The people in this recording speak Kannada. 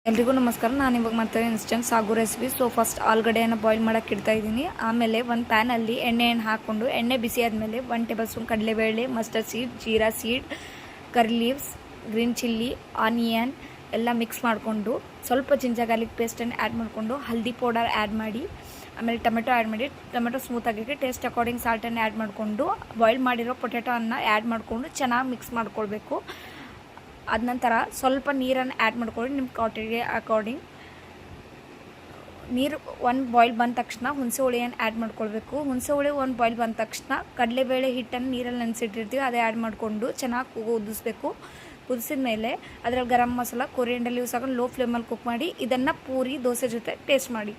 ಎಲ್ರಿಗೂ ನಮಸ್ಕಾರ. ನಾನು ಇವಾಗ ಮಾಡ್ತಾ ಇನ್ಸ್ಟೆಂಟ್ ಸಾಗು ರೆಸಿಪಿ. ಸೊ ಫಸ್ಟ್ ಆಲೂಗಡ್ಡೆಯನ್ನು ಬಾಯ್ಲ್ ಮಾಡೋಕ್ಕೆ ಇಡ್ತಾ ಇದ್ದೀನಿ. ಆಮೇಲೆ ಒಂದು ಪ್ಯಾನಲ್ಲಿ ಎಣ್ಣೆಯನ್ನು ಹಾಕ್ಕೊಂಡು ಎಣ್ಣೆ ಬಿಸಿ ಆದಮೇಲೆ 1 ಟೇಬಲ್ ಸ್ಪೂನ್ ಕಡಲೆಬೇಳೆ, ಮಸ್ಟರ್ಡ್ ಸೀಡ್, ಜೀರಾ ಸೀಡ್, ಕರಿ ಲೀವ್ಸ್, ಗ್ರೀನ್ ಚಿಲ್ಲಿ, ಆನಿಯನ್ ಎಲ್ಲ ಮಿಕ್ಸ್ ಮಾಡಿಕೊಂಡು ಸ್ವಲ್ಪ ಜಿಂಜರ್ ಗಾರ್ಲಿಕ್ ಪೇಸ್ಟನ್ನು ಆ್ಯಡ್ ಮಾಡಿಕೊಂಡು ಹಲ್ದಿ ಪೌಡರ್ ಆ್ಯಡ್ ಮಾಡಿ, ಆಮೇಲೆ ಟೊಮೆಟೊ ಆ್ಯಡ್ ಮಾಡಿ, ಟೊಮೆಟೊ ಸ್ಮೂತ್ ಆಗಲಿಕ್ಕೆ ಟೇಸ್ಟ್ ಅಕಾರ್ಡಿಂಗ್ ಸಾಲ್ಟನ್ನು ಆ್ಯಡ್ ಮಾಡಿಕೊಂಡು ಬಾಯ್ಲ್ ಮಾಡಿರೋ ಪೊಟ್ಯಾಟೋವನ್ನು ಆ್ಯಡ್ ಮಾಡಿಕೊಂಡು ಚೆನ್ನಾಗಿ ಮಿಕ್ಸ್ ಮಾಡ್ಕೊಳ್ಬೇಕು. ಅದ ನಂತರ ಸ್ವಲ್ಪ ನೀರನ್ನು ಆ್ಯಡ್ ಮಾಡ್ಕೊಳ್ಳಿ ನಿಮ್ಮ ಕ್ವಾಂಟಿಟಿಗೆ ಅಕಾರ್ಡಿಂಗ್. ನೀರು 1 ಬಾಯ್ಲ್ ಬಂದ ತಕ್ಷಣ ಹುಣಸೆ ಹುಳಿಯನ್ನು ಆ್ಯಡ್ ಮಾಡ್ಕೊಳ್ಬೇಕು. ಹುಣಸೆ ಹುಳಿ 1 ಬಾಯ್ಲ್ ಬಂದ ತಕ್ಷಣ ಕಡಲೆಬೇಳೆ ಹಿಟ್ಟನ್ನು ನೀರಲ್ಲಿ ನೆನೆಸಿಟ್ಟಿರ್ತೀವಿ ಅದೇ ಆ್ಯಡ್ ಮಾಡಿಕೊಂಡು ಚೆನ್ನಾಗಿ ಕುದಿಸ್ಬೇಕು. ಕುದಿಸಿದ ಮೇಲೆ ಅದರಲ್ಲಿ ಗರಂ ಮಸಾಲ, ಕೊರಿಯಂಡರ್ ಲೀವ್ಸ್ ಹಾಕೊಂಡು ಲೋ ಫ್ಲೇಮಲ್ಲಿ ಕುಕ್ ಮಾಡಿ ಇದನ್ನು ಪೂರಿ ದೋಸೆ ಜೊತೆ ಟೇಸ್ಟ್ ಮಾಡಿ.